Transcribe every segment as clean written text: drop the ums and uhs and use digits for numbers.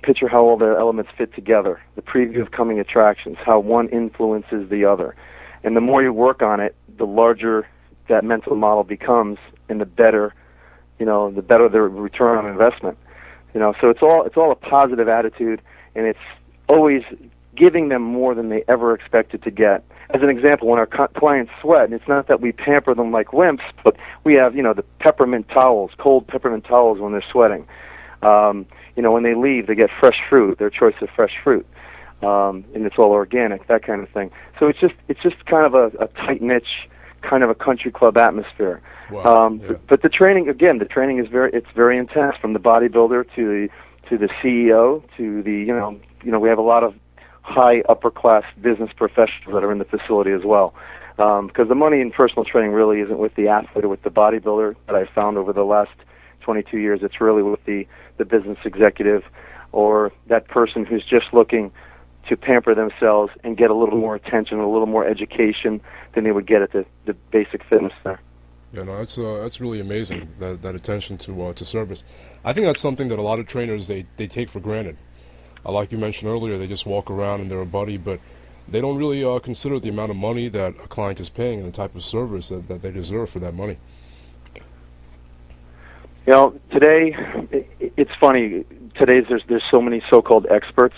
picture how all the elements fit together, the preview of coming attractions, how one influences the other. And the more you work on it, the larger that mental model becomes, and the better the return on investment. So it's all a positive attitude, and it's always giving them more than they ever expected to get. As an example, when our clients sweat, and it's not that we pamper them like wimps, but we have, the peppermint towels, cold peppermint towels when they're sweating. When they leave, they get fresh fruit, their choice of fresh fruit, and it's all organic, that kind of thing. So it's just kind of a tight niche, kind of a country club atmosphere. Wow. Yeah. But the training is very intense, from the bodybuilder to the CEO to the we have a lot of high upper class business professionals that are in the facility as well. Because the money in personal training really isn't with the athlete or with the bodybuilder that I've found over the last 22 years. It's really with the business executive or that person who's just looking to pamper themselves and get a little more attention, a little more education than they would get at the basic fitness center. Yeah, no, that's really amazing, that attention to service. I think that's something that a lot of trainers they take for granted. Like you mentioned earlier, they just walk around and they're a buddy, but they don't really consider the amount of money that a client is paying and the type of service that they deserve for that money. Today, it's funny. Today there's so many so-called experts,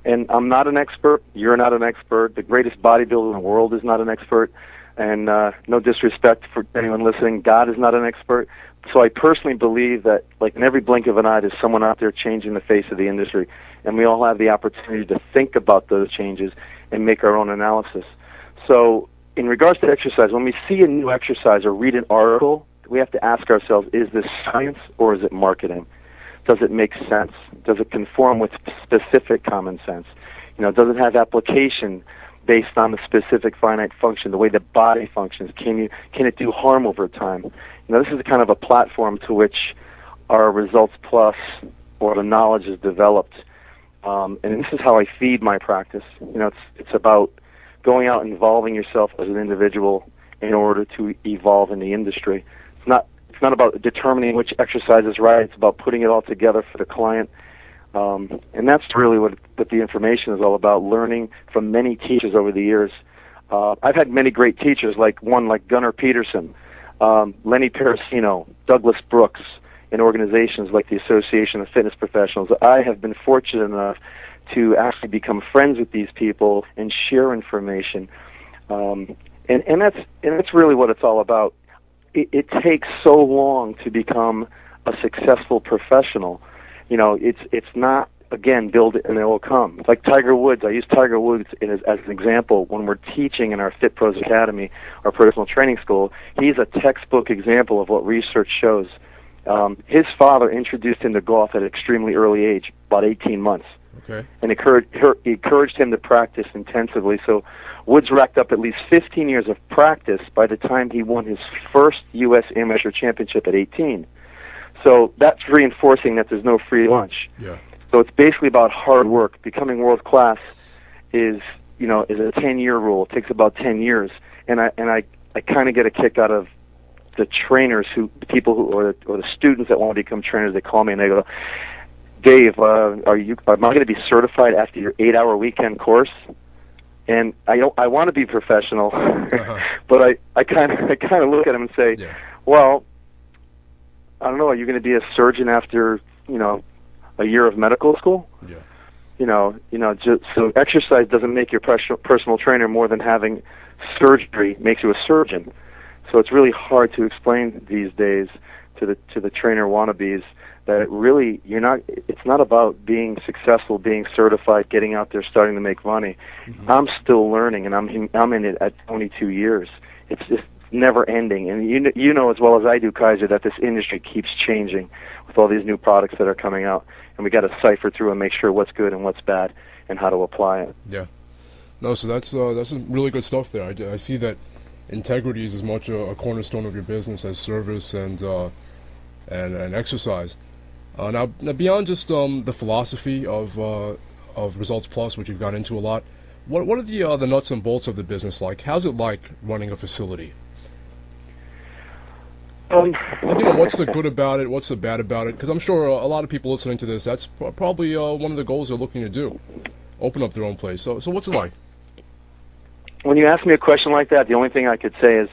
and I'm not an expert. You're not an expert. The greatest bodybuilder in the world is not an expert. And no disrespect for anyone listening, God is not an expert. So I personally believe that, like, in every blink of an eye, there's someone out there changing the face of the industry, and we all have the opportunity to think about those changes and make our own analysis. So in regards to exercise, when we see a new exercise or read an article, we have to ask ourselves, is this science or is it marketing? Does it make sense? Does it conform with specific common sense? Does it have application based on the specific finite function, the way the body functions? Can it do harm over time? This is kind of a platform to which our Results Plus or the knowledge is developed. And this is how I feed my practice. It's about going out and involving yourself as an individual in order to evolve in the industry. It's not about determining which exercise is right. It's about putting it all together for the client. And that's really what the information is all about, learning from many teachers over the years. I've had many great teachers, like Gunnar Peterson, Lenny Parasino, Douglas Brooks, in organizations like the Association of Fitness Professionals. I have been fortunate enough to actually become friends with these people and share information. And that's really what it's all about. It takes so long to become a successful professional. It's not, again, build it and it will come. It's like Tiger Woods. I use Tiger Woods as an example when we're teaching in our Fit Pros Academy, our personal training school. He's a textbook example of what research shows. His father introduced him to golf at an extremely early age, about 18 months. Okay. And encouraged him to practice intensively. So Woods racked up at least 15 years of practice by the time he won his first U.S. Amateur Championship at 18. So that's reinforcing that there's no free lunch. Yeah. So it's basically about hard work. Becoming world class is a 10-year rule. It takes about 10 years. And I kind of get a kick out of the trainers or the students that want to become trainers. They call me and they go, Dave, am I going to be certified after your 8-hour weekend course? And I want to be professional, but I kind of look at them and say, well, I don't know. Are you going to be a surgeon after a year of medical school? Yeah. So exercise doesn't make you a personal trainer more than having surgery makes you a surgeon. So it's really hard to explain these days to the trainer wannabes that it's not about being successful, being certified, getting out there, starting to make money. Mm-hmm. I'm still learning, and I'm in it at 22 years. It's just never ending. And you know as well as I do, Kaiser, that this industry keeps changing with all these new products that are coming out, and we got to cipher through and make sure what's good and what's bad and how to apply it. Yeah. No, so that's some really good stuff there. I see that integrity is as much a cornerstone of your business as service and exercise. Now beyond just the philosophy of Results Plus, which you've gone into a lot, what are the nuts and bolts of the business like? How's it like running a facility? What's the good about it? What's the bad about it? Because I'm sure a lot of people listening to this, that's probably one of the goals they're looking to do, open up their own place. So what's it like? When you ask me a question like that, the only thing I could say is,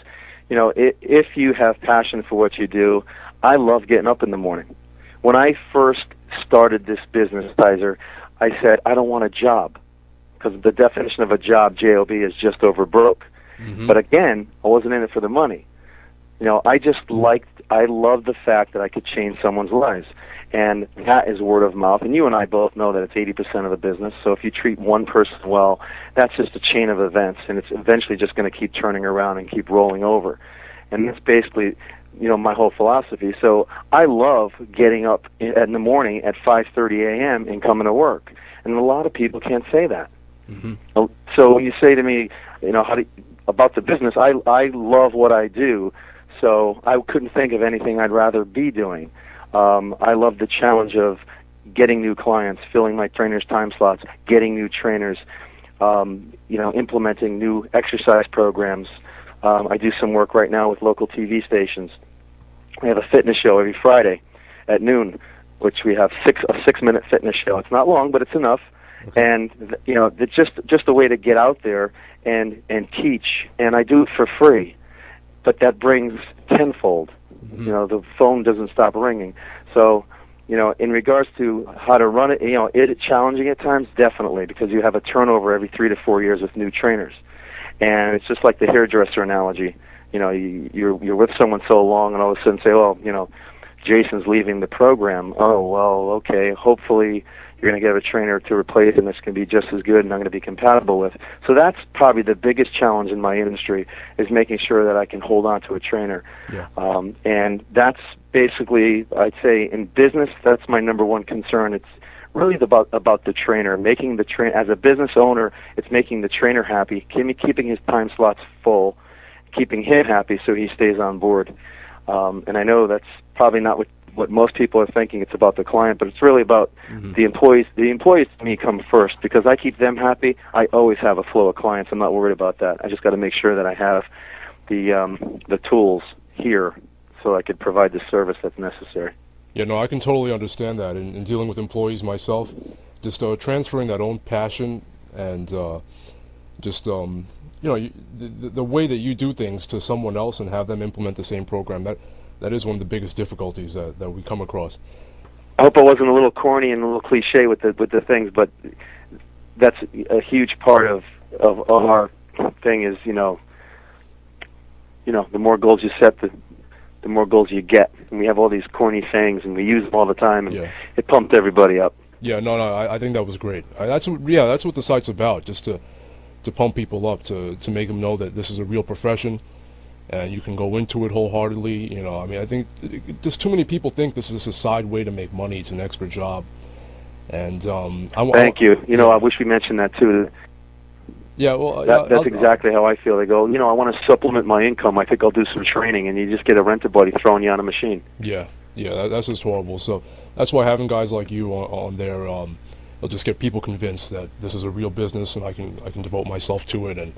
if you have passion for what you do, I love getting up in the morning. When I first started this business, Kaiser, I said, I don't want a job, because the definition of a job, J-O-B, is just over broke. Mm-hmm. But again, I wasn't in it for the money. I love the fact that I could change someone's lives. And that is word of mouth. And you and I both know that it's 80% of the business. So if you treat one person well, that's just a chain of events, and it's eventually just going to keep turning around and keep rolling over. And that's basically, my whole philosophy. So I love getting up in the morning at 5:30 a.m. and coming to work. And a lot of people can't say that. Mm-hmm. So when you say to me, about the business, I love what I do. So I couldn't think of anything I'd rather be doing. I love the challenge of getting new clients, filling my trainers' time slots, getting new trainers, implementing new exercise programs. I do some work right now with local TV stations. We have a fitness show every Friday at noon, which we have a 6-minute fitness show. It's not long, but it's enough. Okay. And it's just a way to get out there and teach. And I do it for free. But that brings tenfold. Mm-hmm. The phone doesn't stop ringing. So, in regards to how to run it, it's challenging at times, definitely, because you have a turnover every 3 to 4 years with new trainers. And it's just like the hairdresser analogy. You're with someone so long, and all of a sudden say, Jason's leaving the program. Oh, well, okay, hopefully you're going to get a trainer to replace him that's going to be just as good and I'm going to be compatible with. So that's probably the biggest challenge in my industry, is making sure that I can hold on to a trainer. Yeah. And that's basically, I'd say, in business, that's my number one concern. It's really about the trainer, making the as a business owner, it's making the trainer happy, keeping his time slots full, keeping him happy so he stays on board. And I know that's probably not what most people are thinking. It's about the client, but it's really about the employees. The employees, to me, come first, because I keep them happy. I always have a flow of clients. I'm not worried about that. I just got to make sure that I have the tools here so I could provide the service that's necessary. Yeah, no, I can totally understand that. In dealing with employees myself, just transferring that own passion and the way that you do things to someone else and have them implement the same program, that is one of the biggest difficulties that we come across. I hope I wasn't a little corny and a little cliche with the things, but that's a huge part of our thing is, the more goals you set, the more goals you get. And we have all these corny sayings, and we use them all the time, and it pumped everybody up. Yeah, no, I think that was great. That's what the site's about, just to pump people up, to make them know that this is a real profession, and you can go into it wholeheartedly. I think just too many people think this is a side way to make money. It's an extra job. And thank you. I wish we mentioned that too. Yeah, well, that's exactly how I feel. They go, I want to supplement my income. I think I'll do some training, and you just get a rent-a-buddy throwing you on a machine. Yeah, that's just horrible. So that's why having guys like you on there, it'll just get people convinced that this is a real business, and I can devote myself to it, and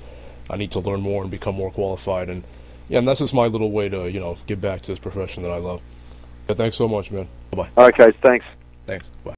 I need to learn more and become more qualified. And that's just my little way to give back to this profession that I love. But thanks so much, man. Bye-bye. All right, guys. Thanks. Thanks. Bye.